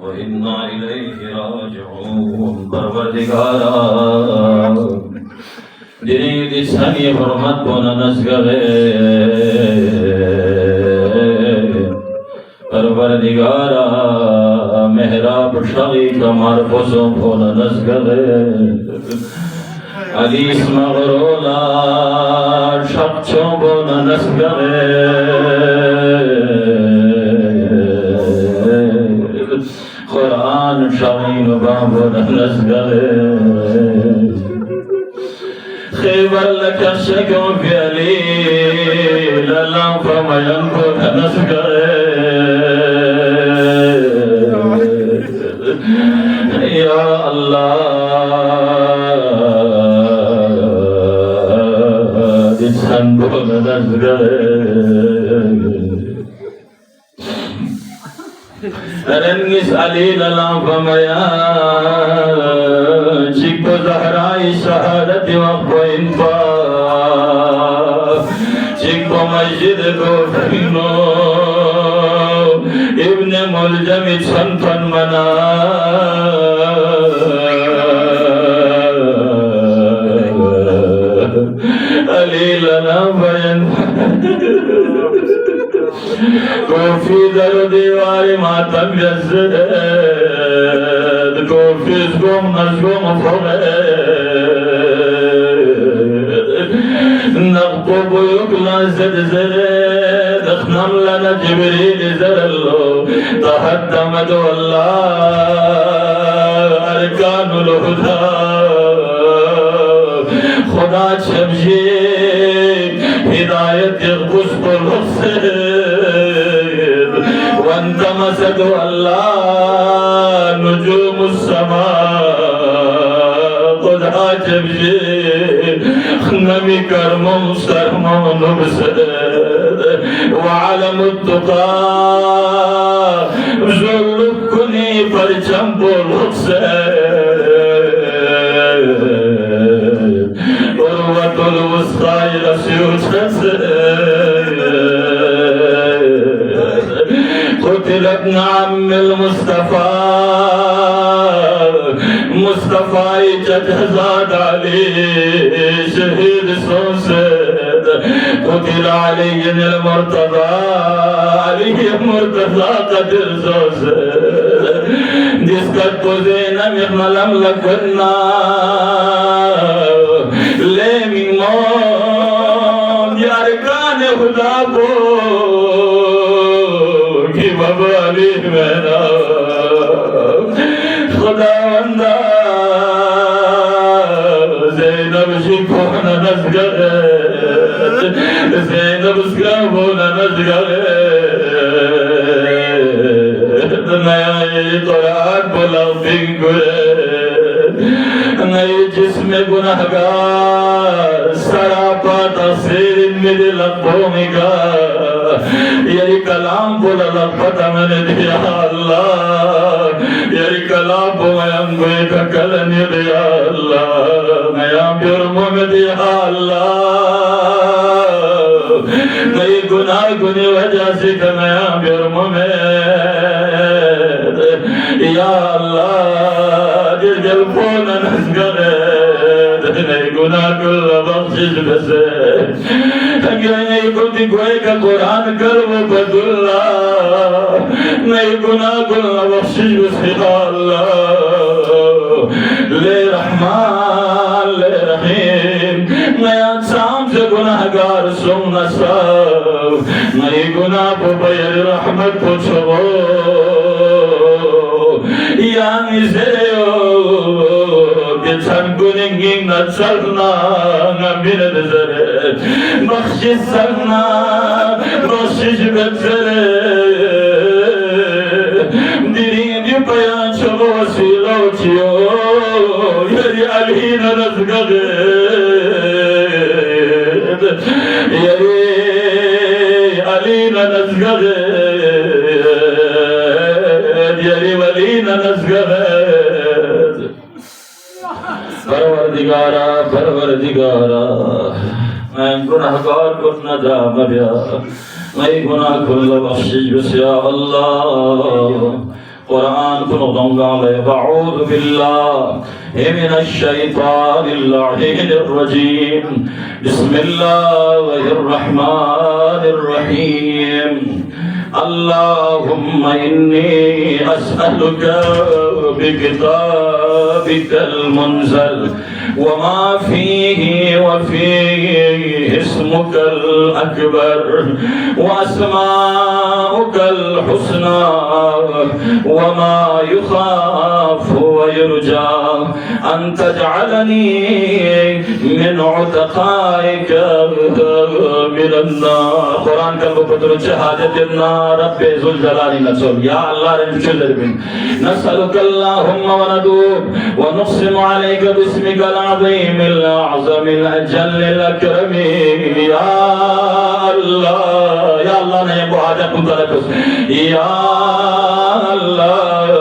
وإنا إليه راجعون परवरदिगारा दिनी दिसानी हरमत बोना नज़गरे परवरदिगारा मेहराब शगी कमर पोसो बोना नज़गरे अलीस मगरोला शक्चो बोना नज़गरे कुरान शाहीन बाबू नज़गरे खैबर लकशकों के अली लल्लाह फमयन को नज़गरे या अल्लाह दिसान बोल नज़गरे रंगिस अली लल्लाह फमया चिको ज़हराई शहादत वक़्फ़ इनफा चिको मस्जिद को फिनो इब्न मुलजम छनफन मना अली लल्लाह बयान कोफी दर दीवार मातम जज़द कोफी ज़गम नज़गम फ़ोगद नक़्ब बुयुकला ज़द ज़द अख़नम लना जिब्रील ज़रल्लो तहद्दमद वल्लाह अरकानुल हुदा खुदा शमशी हिदायत यग़बुस कुल हुस्न वंतमसद अल्लाह नुजूमुस समा खुदा जबशे नमी करमम सरमम नुबसद वअलमुत तुका ज़ुल्लुक कुनी परचम बोल हुस्न उर्वतुल वुस्ता रसूल क़ुतिलत नामिल मुस्तफ़ा मुस्तफ़ा जज़ाद अली शहीद सोसद क़ुतिल अलील मुर्तज़ा अली मुर्तज़ा क़दर सोसद जिसका तुझे नमिक़लम लकुन्ना ले मिमोन यारकान खुदा को कि बबाली मेरा खुदा बंदा ज़ैनब शिको न नज़गरे ज़ैनब उसका वो न नज़गरे नया ये कुरान बोला बिंगुए नए जिसमें गुनाहगार सरापा तस्वीर मेरे लब्बों में का यही कलाम बोला लब्बता मैंने दिया अल्लाह यही कलाम को मैं अंगों का कलन दिया अल्लाह मैं आंखों में दिया अल्लाह नई गुनाह गुनी वजह से मैं आंखों में या अल्लाह जल फोन नज़गरे नहीं गुनाह कुल बख्शिश बसे नहीं कुछ कोई का कुरान कर वो बदुल्ला नहीं गुनाह कुल बख्शिश बसे अल्लाह ले रहमान ले रहीम नया शाम से गुनाहगार सुन नसाब नहीं गुनाह को बयर रहमत पूछो या मिसेओ के संगुनिंगी न चलना न मेरे नज़रे बख्शिश सरना बख्शिश बचरे दिरी दी पया चलो वसीलो चियो यरी अली न नज़गरे यरी अली न नज़गरे यरी वली न नज़गरे परवरदिगारा परवरदिगारा मैं गुनाहगार को न जा मरिया मैं गुनाह कुल बख्शिश बस या अल्लाह قرآن كنظم أعوذ بالله من الشيطان اللعين الرجيم بسم الله الرحمن الرحيم اللهم إني أسألك بكتابك المنزل وما فيه وفيه اسمك الأكبر وأسماؤك الحسنى وما يخاف ويرجى أن تجعلني من عتقائك من النار قرآن كان بقدر شهادة النار رب ذو الجلال نسأل يا الله نسألك اللهم وندوب ونقسم عليك باسمك العظيم الأعظم الأجل الأكرم يا الله نيبو حاجة كنت لك يا الله